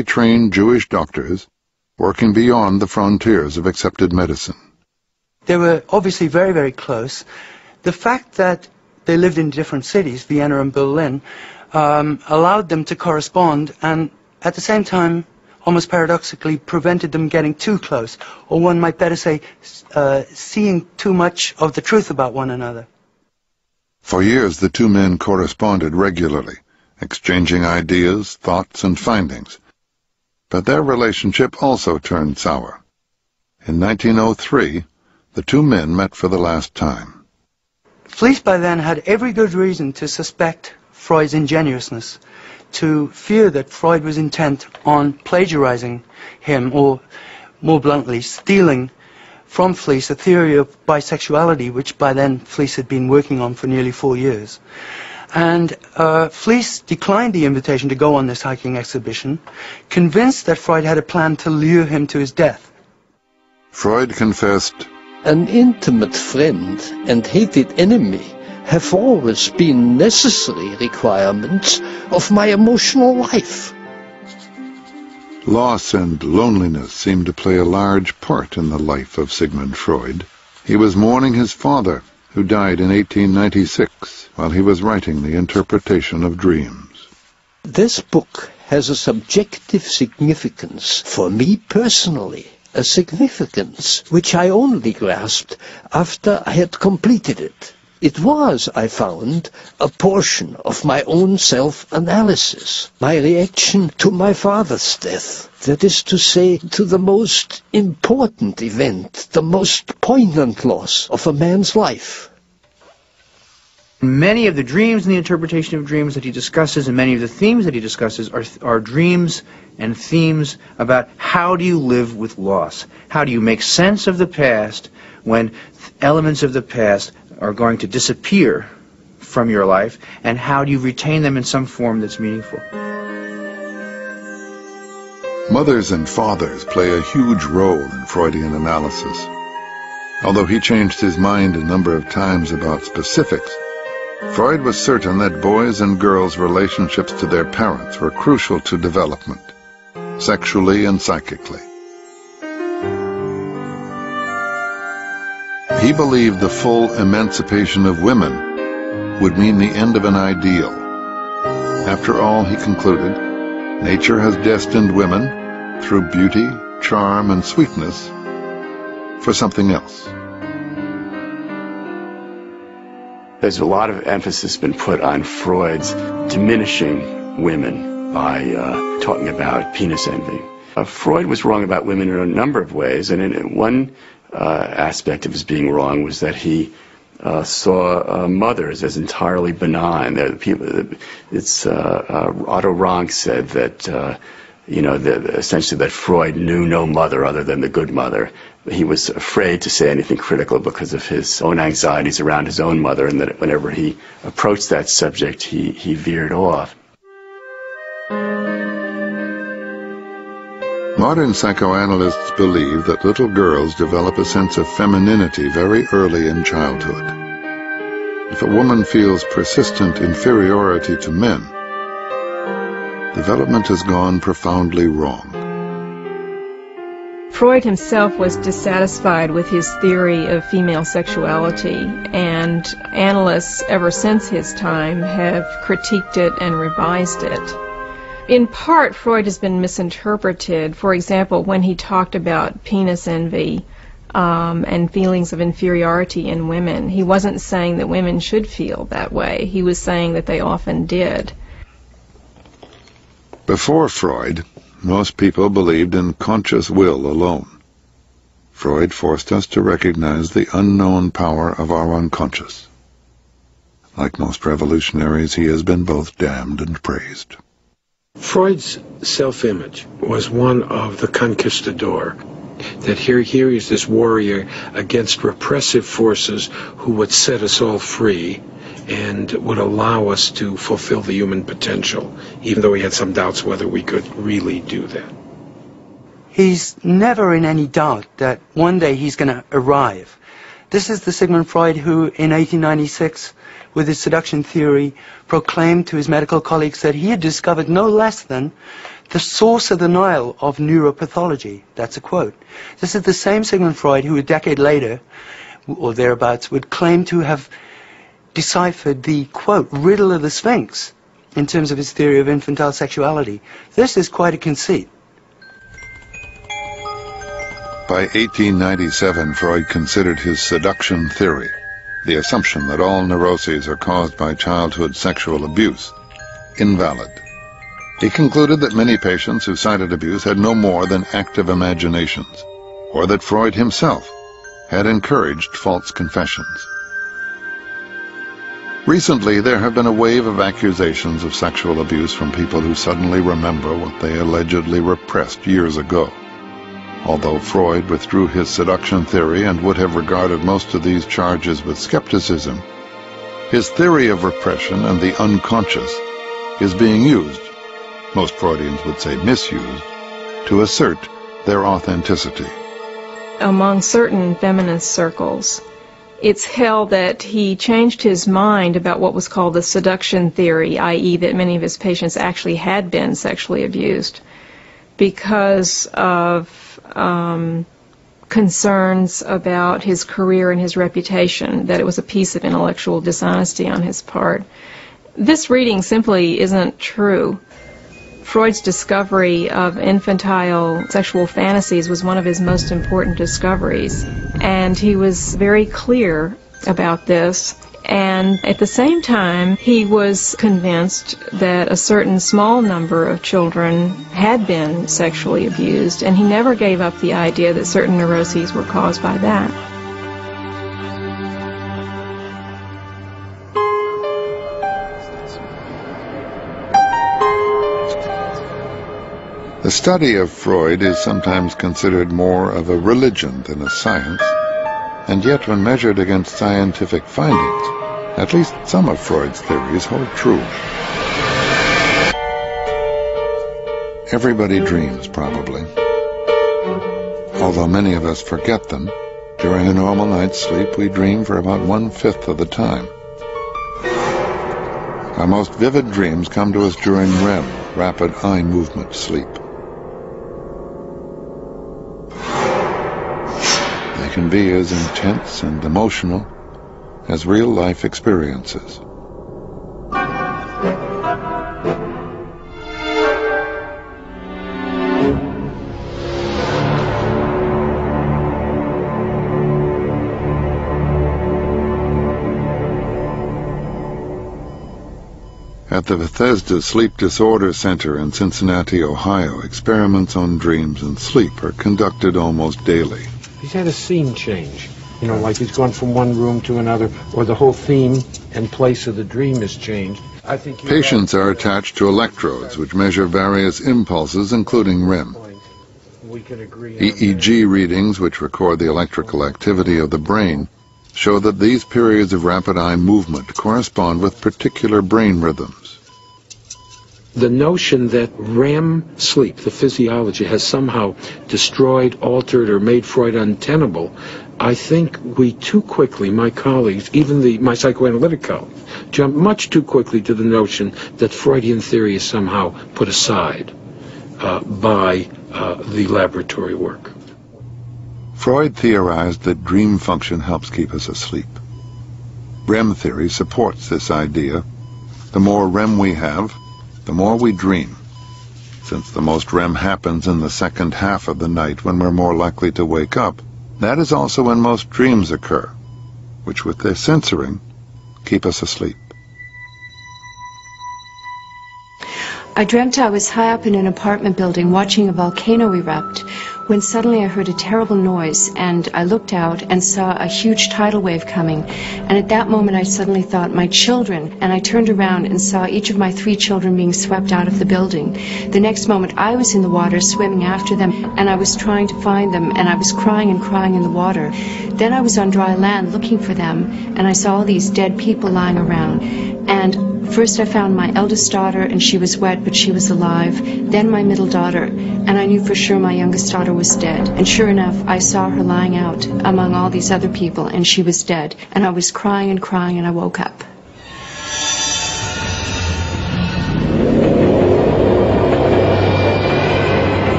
trained Jewish doctors working beyond the frontiers of accepted medicine. They were obviously very, very close. The fact that they lived in different cities, Vienna and Berlin, allowed them to correspond and at the same time, almost paradoxically, prevented them getting too close, or one might better say, seeing too much of the truth about one another. For years, the two men corresponded regularly, exchanging ideas, thoughts, and findings. But their relationship also turned sour. In 1903, the two men met for the last time. Fliess by then had every good reason to suspect Freud's ingenuousness, to fear that Freud was intent on plagiarizing him, or more bluntly, stealing from Fliess a theory of bisexuality, which by then Fliess had been working on for nearly 4 years. And Fliess declined the invitation to go on this hiking exhibition, convinced that Freud had a plan to lure him to his death. Freud confessed, "An intimate friend and hated enemy have always been necessary requirements of my emotional life." Loss and loneliness seemed to play a large part in the life of Sigmund Freud. He was mourning his father, who died in 1896, while he was writing The Interpretation of Dreams. This book has a subjective significance for me personally, a significance which I only grasped after I had completed it. It was, I found, a portion of my own self-analysis, my reaction to my father's death, that is to say, to the most important event, the most poignant loss of a man's life. Many of the dreams and the interpretation of dreams that he discusses, and many of the themes that he discusses, are dreams and themes about how do you live with loss? How do you make sense of the past when elements of the past are going to disappear from your life, and how do you retain them in some form that's meaningful? Mothers and fathers play a huge role in Freudian analysis. Although he changed his mind a number of times about specifics, Freud was certain that boys' and girls' relationships to their parents were crucial to development, sexually and psychically. He believed the full emancipation of women would mean the end of an ideal. After all, he concluded, nature has destined women, through beauty, charm, and sweetness, for something else. There's a lot of emphasis been put on Freud's diminishing women by talking about penis envy. Freud was wrong about women in a number of ways, and in one aspect of his being wrong was that he saw mothers as entirely benign. Otto Rank said that essentially that Freud knew no mother other than the good mother. He was afraid to say anything critical because of his own anxieties around his own mother, and that whenever he approached that subject, he veered off. Modern psychoanalysts believe that little girls develop a sense of femininity very early in childhood. If a woman feels persistent inferiority to men, development has gone profoundly wrong. Freud himself was dissatisfied with his theory of female sexuality, and analysts ever since his time have critiqued it and revised it. In part, Freud has been misinterpreted. For example, when he talked about penis envy and feelings of inferiority in women, he wasn't saying that women should feel that way. He was saying that they often did. Before Freud, most people believed in conscious will alone. Freud forced us to recognize the unknown power of our unconscious. Like most revolutionaries, he has been both damned and praised. Freud's self-image was one of the conquistador, that here he is this warrior against repressive forces who would set us all free and would allow us to fulfill the human potential, even though he had some doubts whether we could really do that. He's never in any doubt that one day he's going to arrive. This is the Sigmund Freud who, in 1896, with his seduction theory, proclaimed to his medical colleagues that he had discovered no less than the source of the Nile of neuropathology. That's a quote. This is the same Sigmund Freud who a decade later, or thereabouts, would claim to have deciphered the, quote, riddle of the Sphinx in terms of his theory of infantile sexuality. This is quite a conceit. By 1897, Freud considered his seduction theory, the assumption that all neuroses are caused by childhood sexual abuse, invalid. He concluded that many patients who cited abuse had no more than active imaginations, or that Freud himself had encouraged false confessions. Recently, there have been a wave of accusations of sexual abuse from people who suddenly remember what they allegedly repressed years ago. Although Freud withdrew his seduction theory and would have regarded most of these charges with skepticism, his theory of repression and the unconscious is being used, most Freudians would say misused, to assert their authenticity. Among certain feminist circles, it's held that he changed his mind about what was called the seduction theory, i.e. that many of his patients actually had been sexually abused, because of concerns about his career and his reputation, that it was a piece of intellectual dishonesty on his part. This reading simply isn't true. Freud's discovery of infantile sexual fantasies was one of his most important discoveries, and he was very clear about this. And at the same time, he was convinced that a certain small number of children had been sexually abused, and he never gave up the idea that certain neuroses were caused by that. The study of Freud is sometimes considered more of a religion than a science, and yet when measured against scientific findings, at least some of Freud's theories hold true. Everybody dreams, probably. Although many of us forget them, during a normal night's sleep we dream for about 1/5 of the time. Our most vivid dreams come to us during REM, rapid eye movement sleep. They can be as intense and emotional as real-life experiences. At the Bethesda Sleep Disorder Center in Cincinnati, Ohio, experiments on dreams and sleep are conducted almost daily. He's had a scene change. You know, like he's gone from one room to another, or the whole theme and place of the dream has changed. I think patients are attached to electrodes which measure various impulses, including REM. EEG readings, which record the electrical activity of the brain, show that these periods of rapid eye movement correspond with particular brain rhythms. The notion that REM sleep, the physiology, has somehow destroyed, altered, or made Freud untenable, I think we too quickly, my colleagues, even my psychoanalytic colleagues, jump much too quickly to the notion that Freudian theory is somehow put aside by the laboratory work. Freud theorized that dream function helps keep us asleep. REM theory supports this idea. The more REM we have, the more we dream, since the most REM happens in the second half of the night when we're more likely to wake up. That is also when most dreams occur, which with their censoring keep us asleep. I dreamt I was high up in an apartment building watching a volcano erupt, when suddenly I heard a terrible noise, and I looked out and saw a huge tidal wave coming. And at that moment I suddenly thought, my children, and I turned around and saw each of my 3 children being swept out of the building. The next moment I was in the water swimming after them, and I was trying to find them, and I was crying and crying in the water. Then I was on dry land looking for them, and I saw all these dead people lying around. And first I found my eldest daughter, and she was wet, but she was alive. Then my middle daughter, and I knew for sure my youngest daughter was dead. And sure enough, I saw her lying out among all these other people, and she was dead. And I was crying and crying, and I woke up.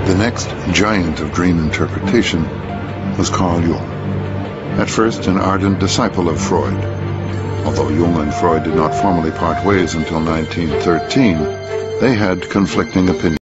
The next giant of dream interpretation was Carl Jung, at first an ardent disciple of Freud. Although Jung and Freud did not formally part ways until 1913, they had conflicting opinions.